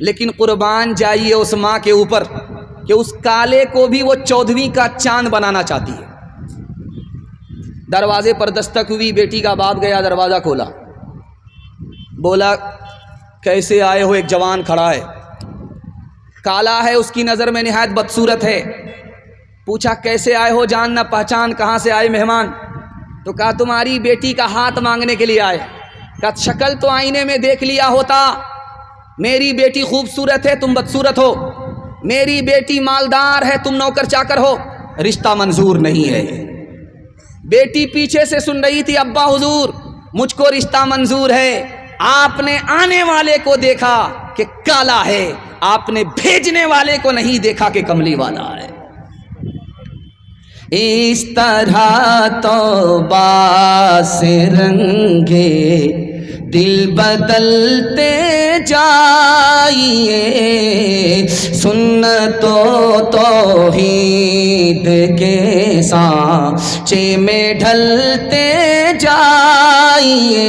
لیکن قربان جائیے اس ماں کے اوپر کہ اس کالے کو بھی وہ 14ویں کا چاند بنانا چاہتی ہے۔ دروازے پر دستک ہوئی، بیٹی کا باپ گیا، دروازہ کھولا، بولا کیسے آئے ہو؟ ایک جوان کھڑا ہے، کالا ہے، اس کی نظر میں نہایت بدصورت ہے۔ پوچھا کیسے آئے ہو؟ جان نہ پہچان، کہاں سے آئے مہمان؟ تو کہا تمہاری بیٹی کا ہاتھ مانگنے کے لیے آئے۔ کہا شکل تو آئینے میں دیکھ لیا ہوتا، میری بیٹی خوبصورت ہے، تم بدصورت ہو، میری بیٹی مالدار ہے، تم نوکر چاکر ہو، رشتہ منظور نہیں ہے۔ بیٹی پیچھے سے سن رہی تھی، ابا حضور مجھ کو رشتہ منظور ہے۔ آپ نے آنے والے کو دیکھا کہ کالا ہے، آپ نے بھیجنے والے کو نہیں دیکھا کہ کملی والا ہے۔ اس طرح توبہ سے رنگے دل بدلتے جائیے، سنت و توحید کے سانچے میں ڈھلتے جائیے،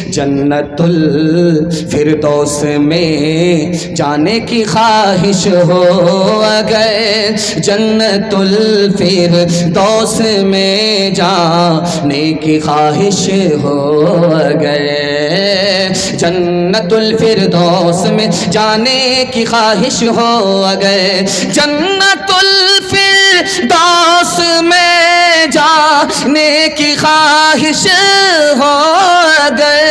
جنت الفردوس میں جانے کی خواہش ہو اگر، جنت الفردوس میں جانے کی خواہش ہو اگر، جنت الفردوس میں جانے کی خواہش ہو اگر، جنت الفردوس میں جانے کی خواہش ہو اگر،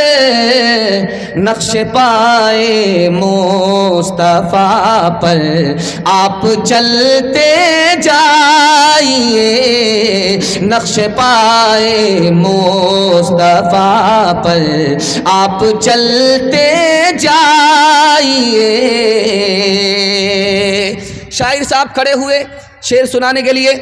نقش پائے مصطفیٰ پر آپ چلتے جائیے، نقش پائے مصطفیٰ پر آپ چلتے جائیے۔ شاعر صاحب کھڑے ہوئے شعر سنانے کے لیے،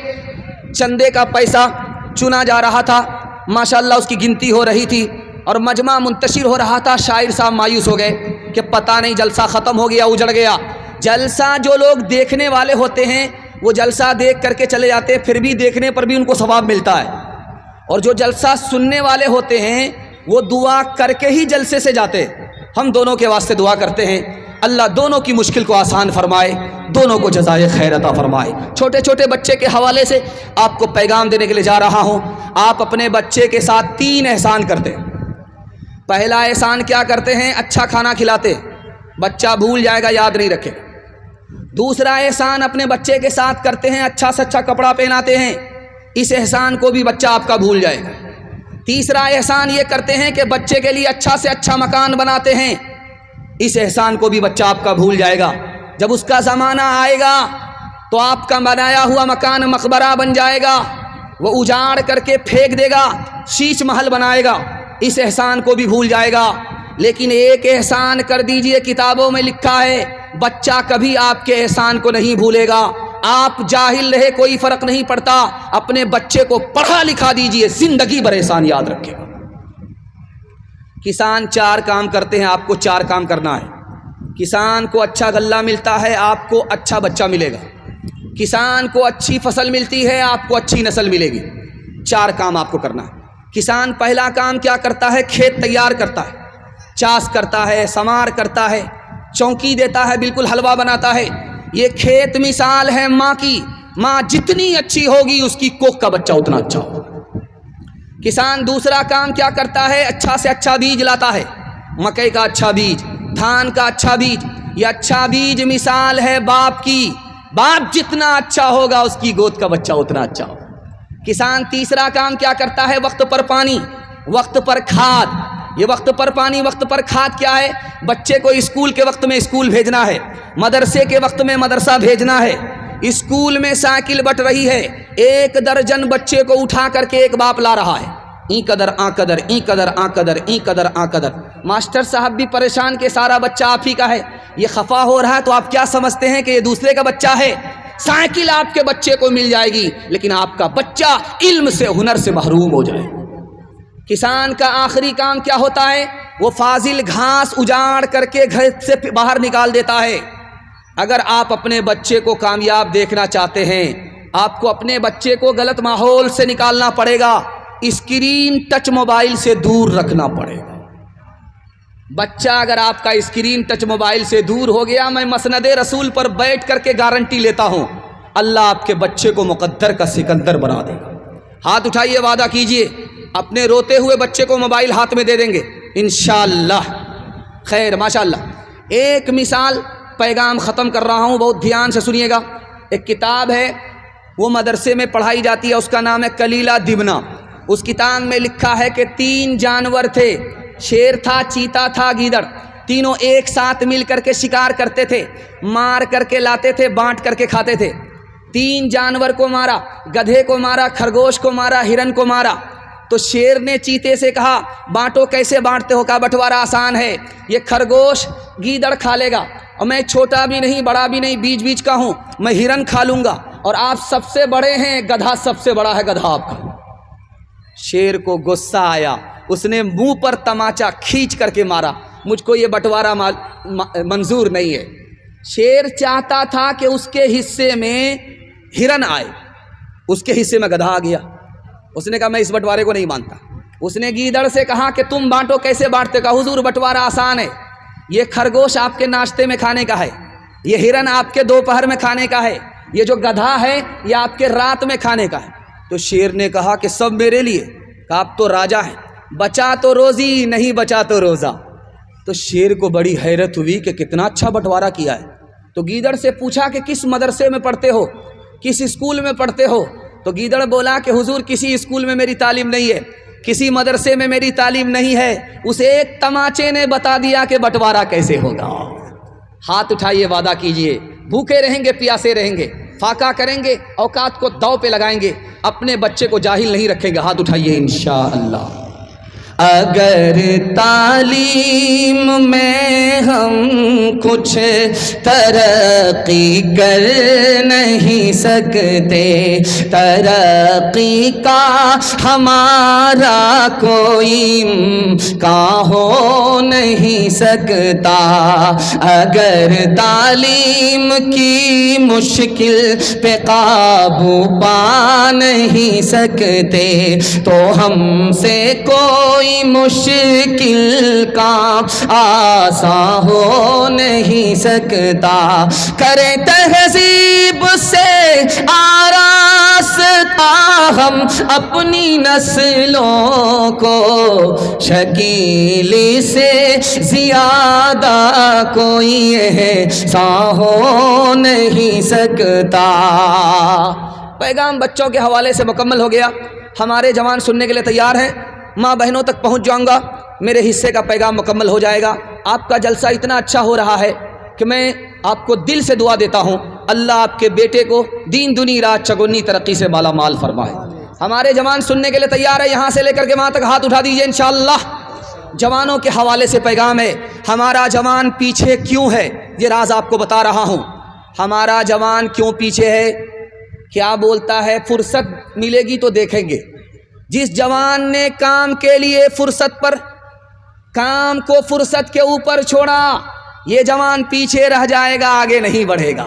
چندے کا پیسہ چنا جا رہا تھا، ماشاءاللہ اس کی گنتی ہو رہی تھی اور مجمع منتشر ہو رہا تھا۔ شاعر صاحب مایوس ہو گئے کہ پتہ نہیں جلسہ ختم ہو گیا، اجڑ گیا۔ جلسہ جو لوگ دیکھنے والے ہوتے ہیں وہ جلسہ دیکھ کر کے چلے جاتے ہیں، پھر بھی دیکھنے پر بھی ان کو ثواب ملتا ہے، اور جو جلسہ سننے والے ہوتے ہیں وہ دعا کر کے ہی جلسے سے جاتے۔ ہم دونوں کے واسطے دعا کرتے ہیں، اللہ دونوں کی مشکل کو آسان فرمائے، دونوں کو جزائے خیر عطا فرمائے۔ چھوٹے چھوٹے بچے کے حوالے سے آپ کو پیغام دینے کے لیے جا رہا ہوں۔ آپ اپنے بچے کے ساتھ 3 احسان کرتے ہیں۔ پہلا احسان کیا کرتے ہیں؟ اچھا کھانا کھلاتے، بچہ بھول جائے گا، یاد نہیں رکھے۔ دوسرا احسان اپنے بچے کے ساتھ کرتے ہیں، اچھا سے اچھا کپڑا پہناتے ہیں، اس احسان کو بھی بچہ آپ کا بھول جائے گا۔ تیسرا احسان یہ کرتے ہیں کہ بچے کے لیے اچھا سے اچھا مکان بناتے ہیں، اس احسان کو بھی بچہ آپ کا بھول جائے گا۔ جب اس کا زمانہ آئے گا تو آپ کا بنایا ہوا مکان مقبرہ بن جائے گا، وہ اجاڑ کر کے پھینک دے گا، شیش محل بنائے گا، اس احسان کو بھی بھول جائے گا۔ لیکن ایک احسان کر دیجئے، کتابوں میں لکھا ہے بچہ کبھی آپ کے احسان کو نہیں بھولے گا۔ آپ جاہل رہے کوئی فرق نہیں پڑتا، اپنے بچے کو پڑھا لکھا دیجئے، زندگی بھر احسان یاد رکھے گا۔ کسان 4 کام کرتے ہیں، آپ کو 4 کام کرنا ہے۔ کسان کو اچھا غلہ ملتا ہے، آپ کو اچھا بچہ ملے گا۔ کسان کو اچھی فصل ملتی ہے، آپ کو اچھی نسل ملے گی۔ 4 کام آپ کو کرنا ہے۔ کسان پہلا کام کیا کرتا ہے؟ کھیت تیار کرتا ہے، چاس کرتا ہے، سمار کرتا ہے، چونکی دیتا ہے، بالکل حلوہ بناتا ہے۔ یہ کھیت مثال ہے ماں کی، ماں جتنی اچھی ہوگی اس کی کوکھ کا بچہ اتنا اچھا ہوگا۔ کسان دوسرا کام کیا کرتا ہے؟ اچھا سے اچھا بیج لاتا ہے، مکئی کا اچھا بیج، دھان کا اچھا بیج۔ یہ اچھا بیج مثال ہے باپ کی، باپ جتنا اچھا ہوگا اس کی گود کا بچہ اتنا اچھا ہوگا۔ کسان تیسرا کام کیا کرتا ہے؟ وقت پر پانی، وقت پر کھاد۔ یہ وقت پر پانی، وقت پر کھاد کیا ہے؟ بچے کو اسکول کے وقت میں اسکول بھیجنا ہے، مدرسے کے وقت میں مدرسہ بھیجنا ہے۔ اسکول میں سائیکل بٹ رہی ہے، 1 درجن بچے کو اٹھا کر کے ایک باپ لا رہا ہے، این قدر آ قدر، این قدر آ قدر، این قدر آ قدر۔ ماسٹر صاحب بھی پریشان کہ سارا بچہ آپ ہی کا ہے، یہ خفا ہو رہا ہے تو آپ کیا سمجھتے ہیں کہ یہ دوسرے کا بچہ ہے؟ سائیکل آپ کے بچے کو مل جائے گی لیکن آپ کا بچہ علم سے، ہنر سے محروم ہو جائے گا۔ کسان کا آخری کام کیا ہوتا ہے؟ وہ فاضل گھاس اجاڑ کر کے گھر سے باہر نکال دیتا ہے۔ اگر آپ اپنے بچے کو کامیاب دیکھنا چاہتے ہیں، آپ کو اپنے بچے کو غلط ماحول سے نکالنا پڑے گا، اسکرین ٹچ موبائل سے دور رکھنا پڑے گا۔ بچہ اگر آپ کا اسکرین ٹچ موبائل سے دور ہو گیا، میں مسند رسول پر بیٹھ کر کے گارنٹی لیتا ہوں اللہ آپ کے بچے کو مقدر کا سکندر بنا دے گا۔ ہاتھ اٹھائیے، وعدہ کیجئے اپنے روتے ہوئے بچے کو موبائل ہاتھ میں دے دیں گے انشاءاللہ۔ خیر ماشاءاللہ۔ ایک مثال، پیغام ختم کر رہا ہوں، بہت دھیان سے سنیے گا۔ ایک کتاب ہے، وہ مدرسے میں پڑھائی جاتی ہے، اس کا نام ہے کلیلہ دمنہ۔ اس کتاب میں لکھا ہے کہ 3 جانور تھے، شیر تھا، چیتا تھا، گیدڑ، تینوں ایک ساتھ مل کر کے شکار کرتے تھے، مار کر کے لاتے تھے، بانٹ کر کے کھاتے تھے۔ 3 جانور کو مارا، گدھے کو مارا، خرگوش کو مارا، ہرن کو مارا۔ تو شیر نے چیتے سے کہا بانٹو، کیسے بانٹتے ہو؟ کہا بٹوارا آسان ہے، یہ خرگوش گیدڑ کھا لے گا اور میں چھوٹا بھی نہیں بڑا بھی نہیں، بیچ بیچ کا ہوں، میں ہرن کھا لوں گا، اور آپ سب سے بڑے ہیں، گدھا سب سے بڑا ہے، گدھا آپ کا۔ شیر کو غصہ آیا، اس نے منہ پر تماچا کھینچ کر کے مارا، مجھ کو یہ بٹوارا منظور نہیں ہے۔ شیر چاہتا تھا کہ اس کے حصے میں ہرن آئے، اس کے حصے میں گدھا آ گیا۔ اس نے کہا میں اس بٹوارے کو نہیں مانتا۔ اس نے گیدڑ سے کہا کہ تم بانٹو، کیسے بانٹتے؟ کہا حضور بٹوارا آسان ہے، یہ خرگوش آپ کے ناشتے میں کھانے کا ہے، یہ ہرن آپ کے دوپہر میں کھانے کا ہے، یہ جو گدھا ہے یہ آپ کے رات میں کھانے کا ہے۔ تو شیر نے کہا کہ سب میرے لیے۔ کہا آپ تو راجا ہیں، بچا تو روزی نہیں بچا تو روزہ۔ تو شیر کو بڑی حیرت ہوئی کہ کتنا اچھا بٹوارا کیا ہے۔ تو گیدڑ سے پوچھا کہ کس مدرسے میں پڑھتے ہو، کس اسکول میں پڑھتے ہو؟ تو گیدڑ بولا کہ حضور کسی اسکول میں میری تعلیم نہیں ہے، کسی مدرسے میں میری تعلیم نہیں ہے، اس ایک تماچے نے بتا دیا کہ بٹوارا کیسے ہوگا۔ ہاتھ اٹھائیے، وعدہ کیجئے بھوکے رہیں گے، پیاسے رہیں گے، فاقہ کریں گے، اوقات کو داؤ پہ لگائیں گے، اپنے بچے کو جاہل نہیں رکھیں گے۔ ہاتھ اٹھائیے انشاءاللہ۔ اگر تعلیم میں ہم کچھ ترقی کر نہیں سکتے، ترقی کا ہمارا کوئی امکان ہو نہیں سکتا، اگر تعلیم کی مشکل پہ قابو پا نہیں سکتے تو ہم سے کوئی مشکل کام آسان ہو نہیں سکتا، کریں تہذیب سے آراستہ ہم اپنی نسلوں کو، شکیلی سے زیادہ کوئی احسان ہو نہیں سکتا۔ پیغام بچوں کے حوالے سے مکمل ہو گیا۔ ہمارے جوان سننے کے لیے تیار ہیں؟ ماں بہنوں تک پہنچ جاؤں گا، میرے حصے کا پیغام مکمل ہو جائے گا۔ آپ کا جلسہ اتنا اچھا ہو رہا ہے کہ میں آپ کو دل سے دعا دیتا ہوں اللہ آپ کے بیٹے کو دین دنی رات چگنی ترقی سے مالا مال فرمائے۔ ہمارے جوان سننے کے لیے تیار ہے؟ یہاں سے لے کر کے وہاں تک ہاتھ اٹھا دیجئے انشاءاللہ۔ جوانوں کے حوالے سے پیغام ہے، ہمارا جوان پیچھے کیوں ہے یہ راز آپ کو بتا رہا ہوں۔ ہمارا جوان کیوں پیچھے ہے؟ کیا بولتا ہے؟ فرصت ملے گی تو دیکھیں گے۔ جس جوان نے کام کے لیے فرصت پر، کام کو فرصت کے اوپر چھوڑا، یہ جوان پیچھے رہ جائے گا، آگے نہیں بڑھے گا۔